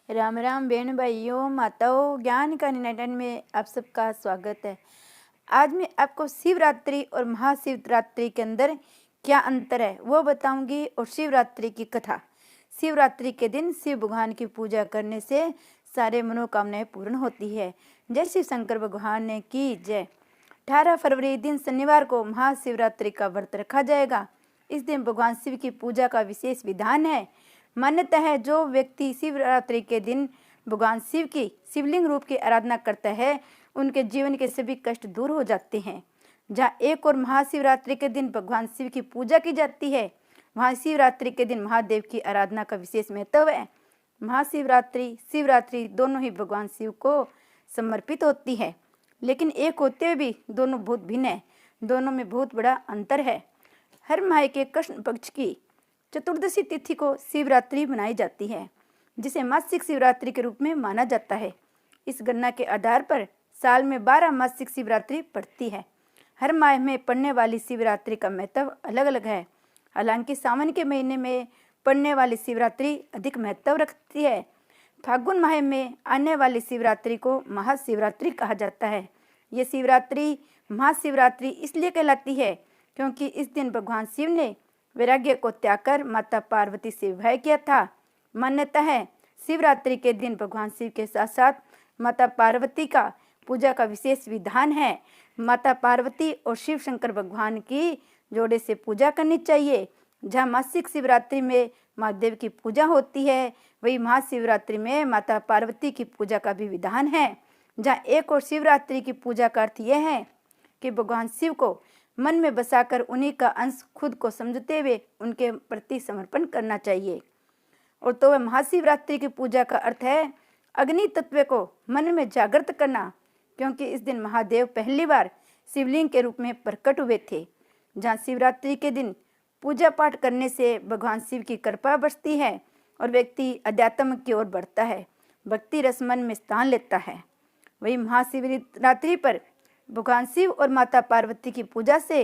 राम राम बहन भाइयों माताओं, ज्ञान का निनाटन में आप सबका स्वागत है। आज मैं आपको शिवरात्रि और महाशिवरात्रि के अंदर क्या अंतर है वो बताऊंगी और शिवरात्रि की कथा। शिवरात्रि के दिन शिव भगवान की पूजा करने से सारे मनोकामनाएं पूर्ण होती है। जय शिव शंकर भगवान ने की जय। 18 फरवरी दिन शनिवार को महाशिवरात्रि का व्रत रखा जाएगा। इस दिन भगवान शिव की पूजा का विशेष विधान है। मान्यता है जो व्यक्ति शिवरात्रि के दिन भगवान शिव की शिवलिंग रूप की आराधना करता है उनके जीवन के सभी कष्ट दूर हो जाते हैं। जहाँ एक और महाशिवरात्रि के दिन भगवान शिव की पूजा की जाती है, वहाँ शिवरात्रि के दिन महादेव की आराधना का विशेष महत्व है। महाशिवरात्रि शिवरात्रि दोनों ही भगवान शिव को समर्पित होती है, लेकिन एक होते हुए भी दोनों बहुत भिन्न है। दोनों में बहुत बड़ा अंतर है। हर माह के कृष्ण पक्ष की चतुर्दशी तिथि को शिवरात्रि मनाई जाती है, जिसे मासिक शिवरात्रि के रूप में माना जाता है। इस गणना के आधार पर साल में 12 मासिक शिवरात्रि पड़ती है। हर माह में पड़ने वाली शिवरात्रि का महत्व अलग अलग है। हालांकि सावन के महीने में पड़ने वाली शिवरात्रि अधिक महत्व रखती है। फागुन माह में आने वाली शिवरात्रि को महाशिवरात्रि कहा जाता है। ये शिवरात्रि महाशिवरात्रि इसलिए कहलाती है क्योंकि इस दिन भगवान शिव ने वैराग्य को त्याग कर माता पार्वती से विवाह किया था। मान्यता है शिवरात्रि के दिन भगवान शिव के साथ साथ माता पार्वती का पूजा का विशेष विधान है। माता पार्वती और शिव शंकर भगवान की जोड़े से पूजा करनी चाहिए। जहाँ मासिक शिवरात्रि में महादेव की पूजा होती है, वही महाशिवरात्रि में माता पार्वती की पूजा का भी विधान है। जहाँ एक और शिवरात्रि की पूजा का अर्थ यह है कि भगवान शिव को मन में बसाकर उन्हीं का अंश खुद को समझते हुए उनके प्रति समर्पण करना चाहिए। और तो वह महाशिवरात्रि की पूजा का अर्थ है अग्नि तत्व को मन में जागृत करना, क्योंकि इस दिन महादेव पहली बार शिवलिंग के रूप में प्रकट हुए थे। जहाँ शिवरात्रि के दिन पूजा पाठ करने से भगवान शिव की कृपा बरसती है और व्यक्ति अध्यात्म की ओर बढ़ता है, भक्ति रस मन में स्थान लेता है। वही महाशिवरात्रि पर भगवान शिव और माता पार्वती की पूजा से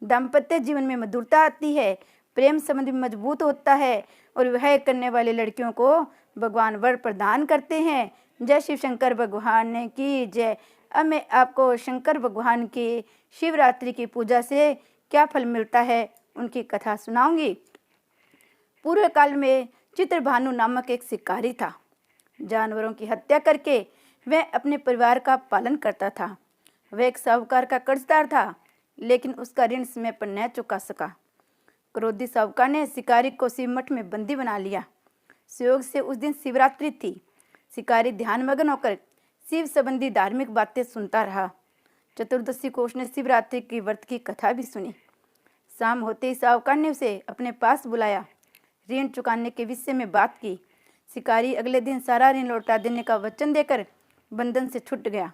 दाम्पत्य जीवन में मधुरता आती है, प्रेम संबंध भी मजबूत होता है और विवाह करने वाले लड़कियों को भगवान वर प्रदान करते हैं। जय शिव शंकर भगवान ने की जय। अब मैं आपको शंकर भगवान की शिवरात्रि की पूजा से क्या फल मिलता है उनकी कथा सुनाऊंगी। पूर्व काल में चित्रभानु नामक एक शिकारी था। जानवरों की हत्या करके वह अपने परिवार का पालन करता था। वह एक साहूकार का कर्जदार था, लेकिन उसका ऋण समय पर न चुका सका। क्रोधी साहूकार ने शिकारी को शिव मठ में बंदी बना लिया। संयोग से उस दिन शिवरात्रि थी। शिकारी ध्यानमग्न होकर शिव संबंधी धार्मिक बातें सुनता रहा। चतुर्दशी को उसने शिवरात्रि की व्रत की कथा भी सुनी। शाम होते ही साहूकार ने उसे अपने पास बुलाया, ऋण चुकाने के विषय में बात की। शिकारी अगले दिन सारा ऋण लौटा देने का वचन देकर बंधन से छूट गया।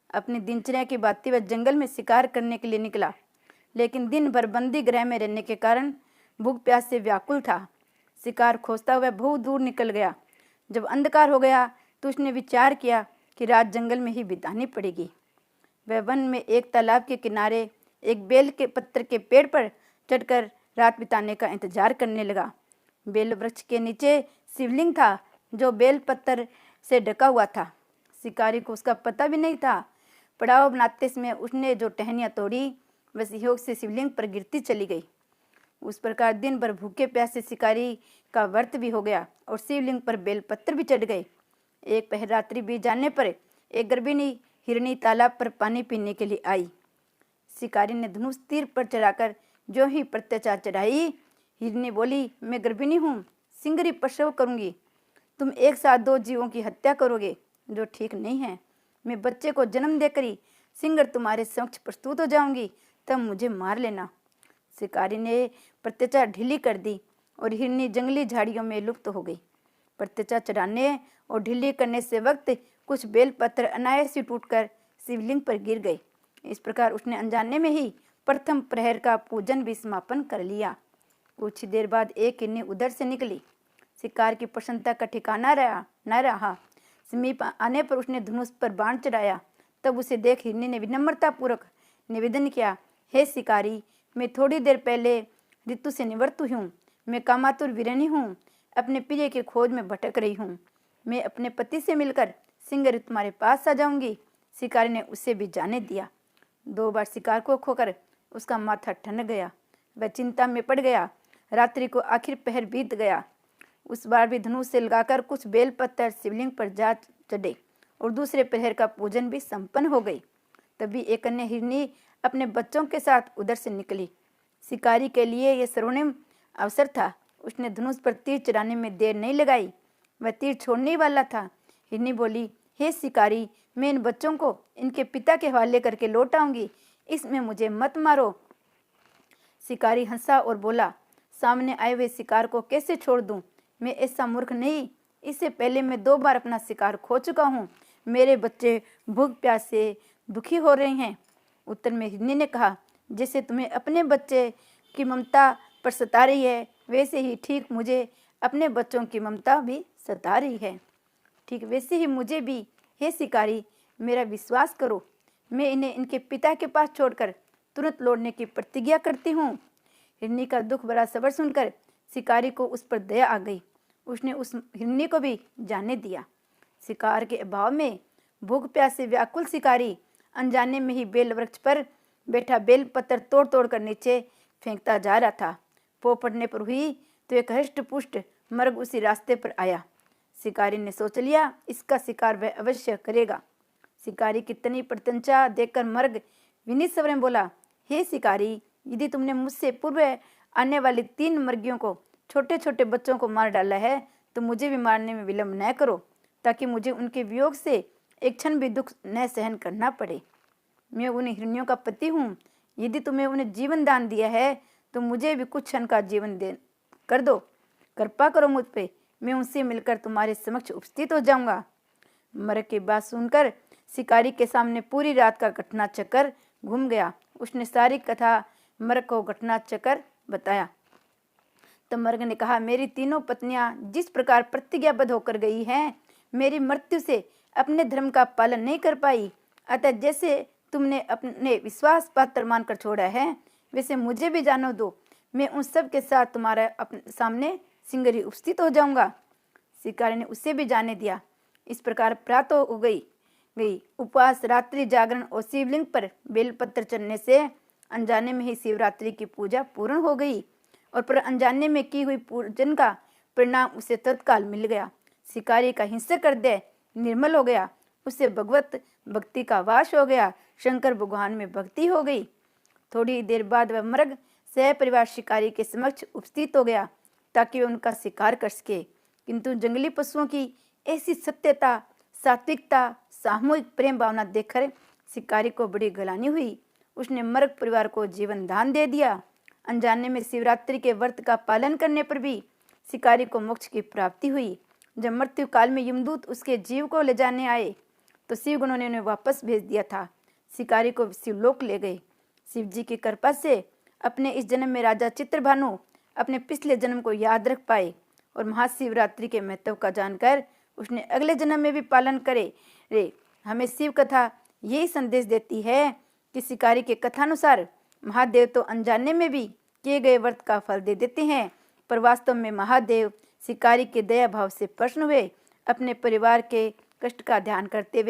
अपनी दिनचर्या की बातें वह जंगल में शिकार करने के लिए निकला, लेकिन दिन भर बंदी गृह में रहने के कारण भूख प्यास से व्याकुल था। शिकार खोजता हुआ बहुत दूर निकल गया। जब अंधकार हो गया तो उसने विचार किया कि रात जंगल में ही बितानी पड़ेगी। वह वन में एक तालाब के किनारे एक बेल के पत्थर के पेड़ पर चढ़कर रात बिताने का इंतजार करने लगा। बेल वृक्ष के नीचे शिवलिंग था जो बेल पत्थर से ढका हुआ था। शिकारी को उसका पता भी नहीं था। पड़ाव बनाते समय उसने जो टहनियाँ तोड़ी वह सहयोग से शिवलिंग पर गिरती चली गई। उस प्रकार दिन भर भूखे प्यासे शिकारी का व्रत भी हो गया और शिवलिंग पर बेलपत्र भी चढ़ गए। एक पहर रात्रि बीत जाने पर एक गर्भिणी हिरनी तालाब पर पानी पीने के लिए आई। शिकारी ने धनुष तीर पर चढ़ाकर जो ही प्रत्याचार चढ़ाई। हिरनी बोली, मैं गर्भिणी हूँ, सिंगरी प्रसव करूँगी। तुम एक साथ 2 जीवों की हत्या करोगे, जो ठीक नहीं है। मैं बच्चे को जन्म देकर ही सिंगर तुम्हारे समक्ष प्रस्तुत हो जाऊंगी, तब मुझे मार लेना। शिकारी ने प्रत्याचार ढीली कर दी और हिरनी जंगली झाड़ियों में लुप्त हो गई। प्रत्याचार चढ़ाने और ढीली करने से वक्त कुछ बेल पत्थर अनायास ही टूटकर शिवलिंग पर गिर गए। इस प्रकार उसने अनजाने में ही प्रथम प्रहर का पूजन भी समापन कर लिया। कुछ देर बाद एक हिरनी उधर से निकली। शिकार की प्रसन्नता का ठिकाना न रहा। समीप आने पर उसने धनुष पर बाण चढ़ाया। तब उसे देख हिरनी ने विनम्रतापूर्वक निवेदन किया, हे शिकारी, मैं थोड़ी देर पहले ऋतु से निवृत्त हूँ। मैं कामातुर वीरनी हूँ, अपने प्रिय की खोज में भटक रही हूँ। मैं अपने पति से मिलकर सिंह तुम्हारे पास आ जाऊंगी। शिकारी ने उसे भी जाने दिया। 2 बार शिकार को खोकर उसका माथा ठन गया। वह चिंता में पड़ गया। रात्रि को आखिर पहर बीत गया। उस बार भी धनुष से लगाकर कुछ बेलपत्तर शिवलिंग पर जा चढ़े और दूसरे प्रहर का पूजन भी संपन्न हो गई। तभी एक अन्य हिरनी अपने बच्चों के साथ उधर से निकली। शिकारी के लिए यह स्वर्णिम अवसर था। उसने धनुष पर तीर चढ़ाने में देर नहीं लगाई। वह तीर छोड़ने वाला था। हिरनी बोली, हे शिकारी, मैं इन बच्चों को इनके पिता के हवाले करके लौट आऊंगी, इसमें मुझे मत मारो। शिकारी हंसा और बोला, सामने आए हुए शिकार को कैसे छोड़ दूं? मैं ऐसा मूर्ख नहीं। इससे पहले मैं 2 बार अपना शिकार खो चुका हूँ। मेरे बच्चे भूख प्यास से दुखी हो रहे हैं। उत्तर में हिरनी ने कहा, जैसे तुम्हें अपने बच्चे की ममता पर सता रही है, वैसे ही ठीक मुझे अपने बच्चों की ममता भी सता रही है। ठीक वैसे ही मुझे भी। हे शिकारी, मेरा विश्वास करो, मैं इन्हें इनके पिता के पास छोड़कर तुरंत लौटने की प्रतिज्ञा करती हूँ। हिरनी का दुख भरा सबर सुनकर शिकारी को उस पर दया आ गई। उसने उस हिरनी को भी जाने दिया। शिकार के अभाव में भूख प्यास से व्याकुल शिकारी अनजाने में ही बेल वृक्ष पर बैठा बेल पत्थर तोड़ तोड़ कर नीचे फेंकता जा रहा था। पड़ने पर हुई तो एक हृष्ट पुष्ट मर्ग उसी रास्ते पर आया। शिकारी ने सोच लिया, इसका शिकार वह अवश्य करेगा। शिकारी की तनी प्रत्यंचा देखकर मर्ग विनीत स्वर में बोला, हे शिकारी, यदि तुमने मुझसे पूर्व आने वाली 3 मर्गियों को, छोटे छोटे बच्चों को मार डाला है, तो मुझे भी मारने में विलंब न करो, ताकि मुझे उनके वियोग से एक क्षण भी दुख न सहन करना पड़े। मैं उन हिरनियों का पति हूँ। यदि तुम्हें उन्हें जीवन दान दिया है तो मुझे भी कुछ क्षण का जीवन दे कर दो। कृपा करो मुझ पे, मैं उनसे मिलकर तुम्हारे समक्ष उपस्थित हो जाऊंगा। मर्ग की बात सुनकर शिकारी के सामने पूरी रात का घटना चक्कर घूम गया। उसने सारी कथा मर्ग को घटना चक्कर बताया। तो मर्ग ने कहा, मेरी तीनों पत्नियां जिस प्रकार प्रतिज्ञाबद्ध होकर गई हैं, मेरी मृत्यु से अपने धर्म का पालन नहीं कर पाई, अतः जैसे तुमने अपने विश्वास पात्र मानकर छोड़ा है, वैसे मुझे भी जानो दो। मैं उन सब के साथ तुम्हारे अपने सामने सिंगरी उपस्थित हो जाऊंगा। शिकारी ने उसे भी जाने दिया। इस प्रकार प्रातः हो गई। उपवास, रात्रि जागरण और शिवलिंग पर बेलपत्र चढ़ने से अनजाने में ही शिवरात्रि की पूजा पूर्ण हो गई और पर अनजाने में की हुई पूजन का परिणाम उसे तत्काल मिल गया। शिकारी का हिंसक हृदय निर्मल हो गया। उसे भगवत भक्ति का वास हो गया। शंकर भगवान में भक्ति हो गई। थोड़ी देर बाद वह मृग सह परिवार शिकारी के समक्ष उपस्थित हो गया ताकि वह उनका शिकार कर सके। किंतु जंगली पशुओं की ऐसी सत्यता, सात्विकता, सामूहिक प्रेम भावना देखकर शिकारी को बड़ी गलानी हुई। उसने मर्ग परिवार को जीवन दान दे दिया। अनजाने में शिवरात्रि के व्रत का पालन करने पर भी शिकारी को मोक्ष की प्राप्ति हुई। जब मृत्यु काल में यमदूत उसके जीव को ले जाने आए तो शिवगणों ने उन्हें वापस भेज दिया था। शिकारी को शिवलोक ले गए। शिव जी की कृपा से अपने इस जन्म में राजा चित्रभानु अपने पिछले जन्म को याद रख पाए और महाशिवरात्रि के महत्व का जानकर उसने अगले जन्म में भी पालन करे। हमें शिव कथा यही संदेश देती है कि शिकारी के कथानुसार महादेव तो अनजाने में भी किए गए व्रत का फल दे देते हैं, पर वास्तव में महादेव शिकारी के दया भाव से प्रसन्न हुए। अपने परिवार के कष्ट का ध्यान करते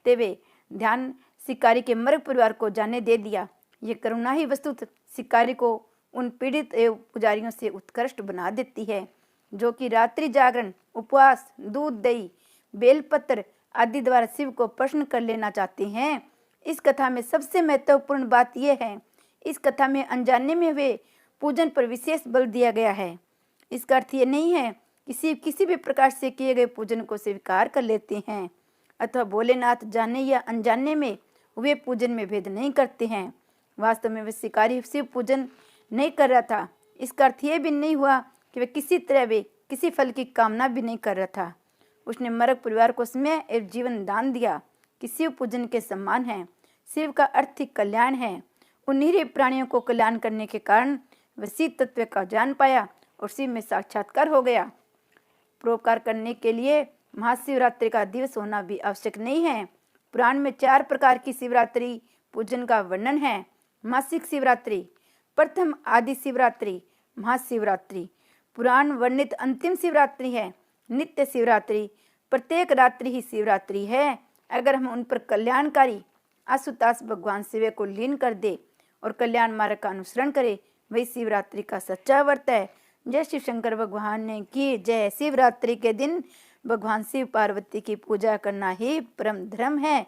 हुए ध्यान शिकारी के मर्ग परिवार को जाने दे दिया। ये करुणा ही वस्तुत शिकारी को उन पीड़ित एवं पुजारियों से उत्कृष्ट बना देती है, जो कि रात्रि जागरण, उपवास, दूध, दही, बेलपत्र आदि द्वारा शिव को प्रसन्न कर लेना चाहते हैं। इस कथा में सबसे महत्वपूर्ण बात यह है, इस कथा में अनजाने में हुए पूजन पर विशेष बल दिया गया है। इसका अर्थ ये नहीं है कि शिव किसी भी प्रकार से किए गए पूजन को स्वीकार कर लेते हैं अथवा भोलेनाथ जाने या अनजाने में हुए पूजन में भेद नहीं करते हैं। वास्तव में वह शिकारी शिव पूजन नहीं कर रहा था। इसका अर्थ यह भी नहीं हुआ कि वह किसी तरह वे किसी फल की कामना भी नहीं कर रहा था। उसने मर्ग परिवार को समय एवं जीवन दान दिया कि शिव पूजन के समान है। शिव का अर्थ ही कल्याण है। उन निरीह प्राणियों को कल्याण करने के कारण वह शिव तत्व का जान पाया और शिव में साक्षात्कार हो गया। परोपकार करने के लिए महाशिवरात्रि का दिवस होना भी आवश्यक नहीं है। पुराण में 4 प्रकार की शिवरात्रि पूजन का वर्णन है। मासिक शिवरात्रि, प्रथम आदि शिवरात्रि, महाशिवरात्रि। पुराण वर्णित अंतिम शिवरात्रि है नित्य शिवरात्रि। प्रत्येक रात्रि ही शिवरात्रि है। अगर हम उन पर कल्याणकारी आशुतोष भगवान शिव को लीन कर दे और कल्याण मार्ग का अनुसरण करे, वही शिवरात्रि का सच्चा व्रत है। जय शिव शंकर भगवान ने की जय। शिवरात्रि के दिन भगवान शिव पार्वती की पूजा करना ही परम धर्म है।